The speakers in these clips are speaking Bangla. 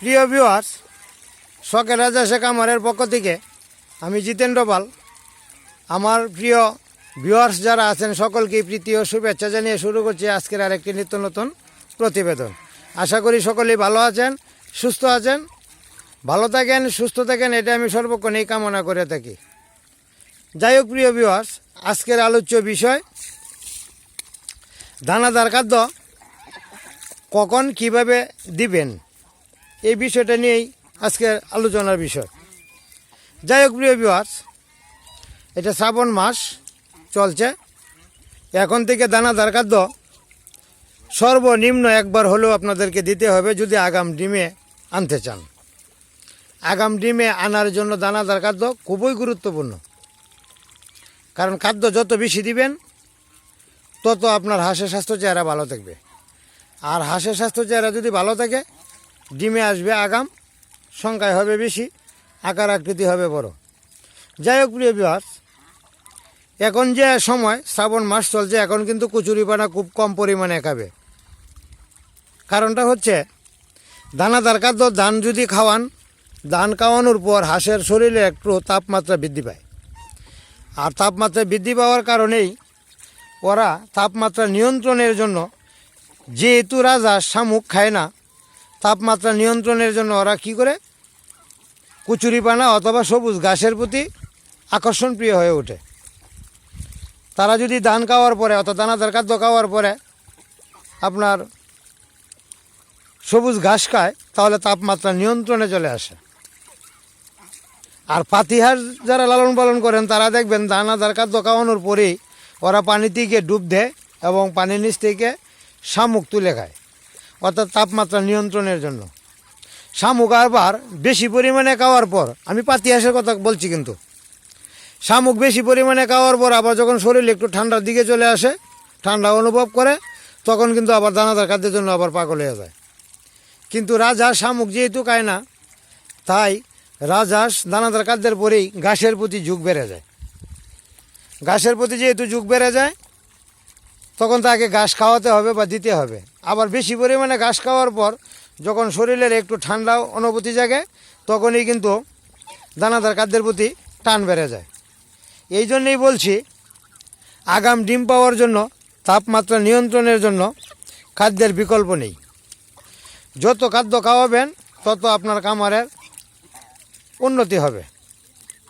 প্রিয় ভিউয়ার্স, শখের রাজা শেখ আমারের পক্ষ থেকে আমি জিতেন্দ্র পাল আমার প্রিয় ভিউয়ার্স যারা আছেন সকলকেই প্রীতি ও শুভেচ্ছা জানিয়ে শুরু করছি আজকের আরেকটি নিত্য নতুন প্রতিবেদন। আশা করি সকলেই ভালো আছেন, সুস্থ আছেন। ভালো থাকেন, সুস্থ থাকেন, এটা আমি সর্বক্ষণেই কামনা করে থাকি। যাই হোক প্রিয় ভিউয়ার্স, আজকের আলোচ্য বিষয় দানাদার খাদ্য কখন কিভাবে দিবেন, এই বিষয়টা নিয়েই আজকের আলোচনার বিষয়। যাই হোক প্রিয় ভিউয়ার্স, এটা শ্রাবণ মাস চলছে। এখন থেকে দানাদার খাদ্য সর্বনিম্ন একবার হলেও আপনাদেরকে দিতে হবে যদি আগাম ডিমে আনতে চান। আগাম ডিমে আনার জন্য দানাদার খাদ্য খুবই গুরুত্বপূর্ণ, কারণ খাদ্য যত বেশি দিবেন তত আপনার হাঁসের স্বাস্থ্য চেহারা ভালো থাকবে। আর হাঁসের স্বাস্থ্য চেহারা যদি ভালো থাকে, ডিমে আসবে আগাম, সংখ্যায় হবে বেশি, আকার আকৃতি হবে বড়। যাই হোক প্রিয় ভিউয়ার্স, এখন যে সময় শ্রাবণ মাস চলছে, এখন কিন্তু কচুরিপানা খুব কম পরিমাণে খাবে। কারণটা হচ্ছে দানাদার খাদ্য ধান যদি খাওয়ান, ধান খাওয়ানোর পর হাঁসের শরীরে একটু তাপমাত্রা বৃদ্ধি পায়। আর তাপমাত্রা বৃদ্ধি পাওয়ার কারণেই ওরা তাপমাত্রা নিয়ন্ত্রণের জন্য, যেহেতু রাজা শামুক খায় না, তাপমাত্রা নিয়ন্ত্রণের জন্য ওরা কি করে, কচুরিপানা অথবা সবুজ ঘাসের প্রতি আকর্ষণ প্রিয় হয়ে ওঠে। তারা যদি ধান খাওয়ার পরে অর্থাৎ দানাদার খাদ্য খাওয়ার পরে আপনার সবুজ ঘাস খায়, তাহলে তাপমাত্রা নিয়ন্ত্রণে চলে আসে। আর পাতিহাঁস যারা লালন পালন করেন, তারা দেখবেন দানাদার খাদ্য খাওয়ানোর পরেই ওরা পানি থেকে ডুব দেয় এবং পানির নিচ থেকে শামুক তুলে খায়, অর্থাৎ তাপমাত্রা নিয়ন্ত্রণের জন্য। শামুক আবার বেশি পরিমাণে খাওয়ার পর, আমি পাতিহাঁসের কথা বলছি, কিন্তু শামুক বেশি পরিমাণে খাওয়ার পর আবার যখন শরীর একটু ঠান্ডার দিকে চলে আসে, ঠান্ডা অনুভব করে, তখন কিন্তু আবার দানাদার খাদ্যের জন্য আবার পাগল হয়ে যায়। কিন্তু রাজহাঁস শামুক যেহেতু খায় না, তাই রাজহাঁস দানাদার খাদ্যের পরেই ঘাসের প্রতি ঝুঁক বেড়ে যায়। ঘাসের প্রতি যেহেতু ঝুঁক বেড়ে যায়, তখন তাকে ঘাস খাওয়াতে হবে বা দিতে হবে। আবার বেশি পরিমাণে ঘাস খাওয়ার পর যখন শরীরের একটু ঠান্ডা অনুভূতি জাগে, তখনই কিন্তু দানাদার খাদ্যের প্রতি টান বেড়ে যায়। এই জন্যই বলছি, আগাম ডিম পাওয়ার জন্য, তাপমাত্রা নিয়ন্ত্রণের জন্য খাদ্যের বিকল্প নেই। যত খাদ্য খাওয়াবেন তত আপনার খামারের উন্নতি হবে।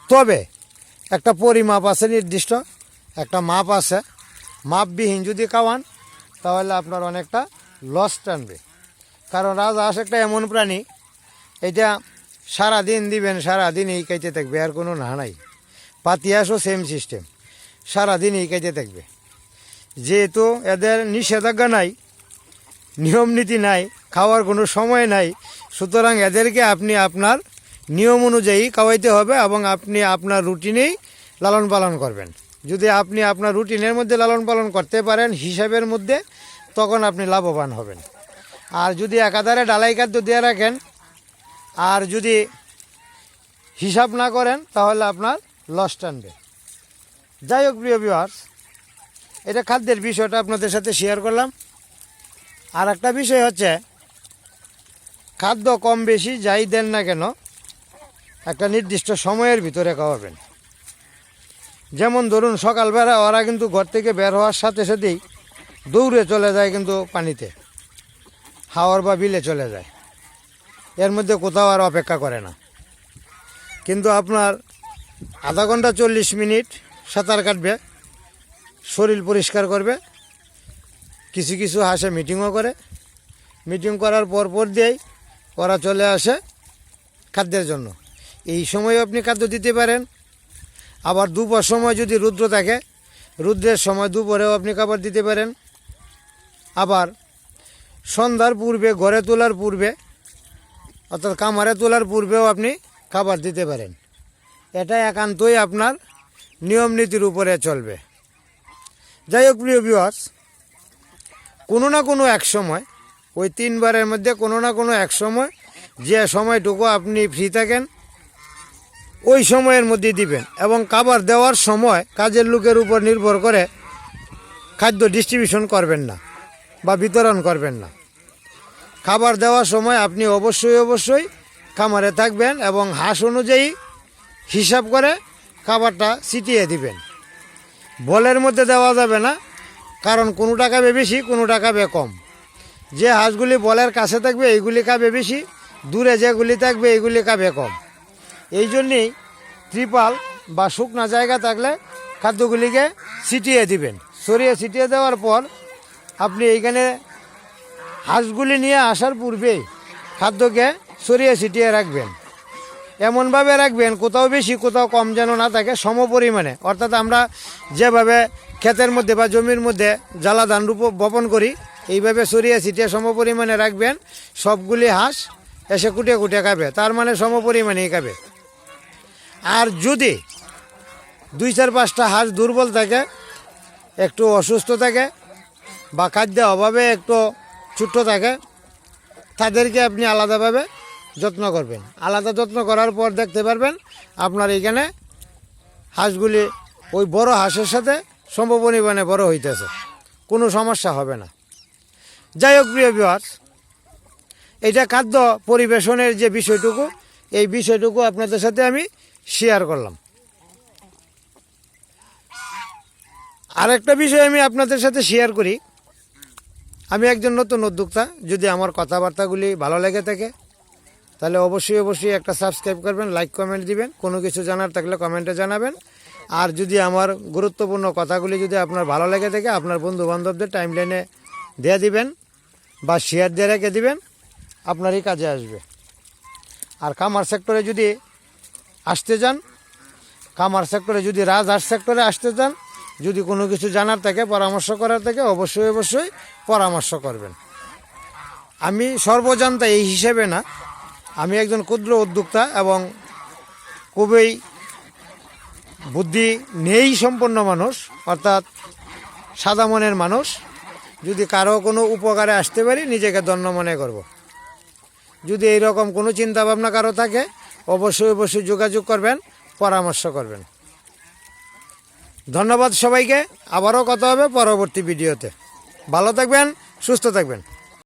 তবে একটা পরিমাপ আছে, নির্দিষ্ট একটা মাপ আছে। মাপবিহীন যদি খাওয়ান, তাহলে আপনার অনেকটা লস টানবে। কারণ রাজহাঁস একটা এমন প্রাণী, এটা সারাদিন দিবেন, সারাদিনই খাইতে থাকবে, আর কোনো না নাই। পাতিহাঁসও সেম সিস্টেম, সারাদিনই খাইতে থাকবে। যেহেতু এদের নিষেধাজ্ঞা নাই, নিয়ম নীতি নাই, খাওয়ার কোনো সময় নাই, সুতরাং এদেরকে আপনি আপনার নিয়ম অনুযায়ী খাওয়াইতে হবে এবং আপনি আপনার রুটিনেই লালন পালন করবেন। যদি আপনি আপনার রুটিনের মধ্যে লালন পালন করতে পারেন হিসাবের মধ্যে, তখন আপনি লাভবান হবেন। আর যদি একাধারে ডালাই খাদ্য দিয়ে রাখেন আর যদি হিসাব না করেন, তাহলে আপনার লস টানবে। যাই হোক প্রিয় ভিউয়ার্স, এটা খাদ্যের বিষয়টা আপনাদের সাথে শেয়ার করলাম। আর একটা বিষয় হচ্ছে, খাদ্য কম বেশি যাই দেন না কেন, একটা নির্দিষ্ট সময়ের ভিতরে খাওয়াবেন। যেমন ধরুন সকালবেলা ওরা কিন্তু ঘর থেকে বের হওয়ার সাথে সাথেই দৌড়ে চলে যায় কিন্তু পানিতে, হাওর বা বিলে চলে যায়, এর মধ্যে কোথাও আর অপেক্ষা করে না। কিন্তু আপনার আধা ঘন্টা 40 মিনিট সাঁতার কাটবে, শরীর পরিষ্কার করবে। কিছু কিছু হাঁসে মিটিংও করে, মিটিং করার পর দিয়েই ওরা চলে আসে খাদ্যের জন্য। এই সময় আপনি খাদ্য দিতে পারেন। আবার দুপুর সময় যদি রৌদ্র থাকে, রৌদ্রের সময় দুপুরেও আপনি খাবার দিতে পারেন। আবার সন্ধ্যার পূর্বে, ঘরে তোলার পূর্বে, অর্থাৎ খামারে তোলার পূর্বেও আপনি খাবার দিতে পারেন। এটা একান্তই আপনার নিয়ম নীতির উপরে চলবে। যাই হোক প্রিয় ভিউয়ার্স, কোনো না কোনো এক সময়, ওই 3 বারের মধ্যে কোনো না কোনো এক সময়, যে সময়টুকু আপনি ফ্রি থাকেন, ওই সময়ের মধ্যে দিবেন। এবং খাবার দেওয়ার সময় কাজের লোকের উপর নির্ভর করে খাদ্য ডিস্ট্রিবিউশন করবেন না বা বিতরণ করবেন না। খাবার দেওয়ার সময় আপনি অবশ্যই খামারে থাকবেন এবং হাঁস অনুযায়ী হিসাব করে খাবারটা ছিটিয়ে দিবেন। বলের মধ্যে দেওয়া যাবে না, কারণ কোনো খাবে বেশি, কোনো খাবে কম। যে হাঁসগুলি বলের কাছে থাকবে এইগুলি খাবে বেশি, দূরে যেগুলি থাকবে এইগুলি খাবে কম। এই জন্যেই ত্রিপাল বা শুকনা জায়গা থাকলে খাদ্যগুলিকে ছিটিয়ে দিবেন। ছিটিয়ে দেওয়ার পর আপনি এইখানে হাঁসগুলি নিয়ে আসার পূর্বেই খাদ্যকে ছিটিয়ে রাখবেন। এমনভাবে রাখবেন কোথাও বেশি কোথাও কম যেন না থাকে, সমপরিমাণে। অর্থাৎ আমরা যেভাবে ক্ষেতের মধ্যে বা জমির মধ্যে জ্বালা ধান বপন করি, এইভাবে ছিটিয়ে সমপরিমাণে রাখবেন। সবগুলি হাঁস এসে কুটিয়ে খাবে, তার মানে সমপরিমাণেই খাবে। আর যদি 2-4-5টা হাঁস দুর্বল থাকে, একটু অসুস্থ থাকে বা খাদ্য অভাবে একটু ছোট্ট থাকে, তাদেরকে আপনি আলাদাভাবে যত্ন করবেন। আলাদা যত্ন করার পর দেখতে পারবেন আপনার এইখানে হাঁসগুলি ওই বড় হাঁসের সাথে সমপরিমাণে বড় হইতেছে, কোনো সমস্যা হবে না। যাই হোক প্রিয় ভিউয়ার্স, এটা খাদ্য পরিবেশনের যে বিষয়টুকু, এই বিষয়টুকু আপনাদের সাথে আমি শেয়ার করলাম। আরেকটা বিষয় আমি আপনাদের সাথে শেয়ার করি। আমি একজন নতুন উদ্যোক্তা। যদি আমার কথাবার্তাগুলি ভালো লেগে থাকে তাহলে অবশ্যই একটা সাবস্ক্রাইব করবেন, লাইক কমেন্ট দিবেন। কোনো কিছু জানার থাকলে কমেন্টে জানাবেন। আর যদি আমার গুরুত্বপূর্ণ কথাগুলি যদি আপনার ভালো লেগে থাকে, আপনার বন্ধু বান্ধবদের টাইমলাইনে দিয়ে দিবেন বা শেয়ার দিয়ে রেখে দিবেন, আপনারই কাজে আসবে। আর খামার সেক্টরে যদি আসতে যান, খামার সেক্টরে যদি রাজহাঁস সেক্টরে আসতে চান, যদি কোনো কিছু জানার থাকে, পরামর্শ করার থাকে, অবশ্যই পরামর্শ করবেন। আমি সর্বজান্তা এই হিসেবে না, আমি একজন ক্ষুদ্র উদ্যোক্তা এবং খুবই বুদ্ধি নেই সম্পন্ন মানুষ, অর্থাৎ সাদা মনের মানুষ। যদি কারো কোনো উপকারে আসতে পারি, নিজেকে ধন্য মনে করব। যদি এইরকম কোনো চিন্তা ভাবনা কারো থাকে, অবশ্যই যোগাযোগ করবেন, পরামর্শ করবেন। ধন্যবাদ সবাইকে। আবারও কথা হবে পরবর্তী ভিডিওতে। ভালো থাকবেন, সুস্থ থাকবেন।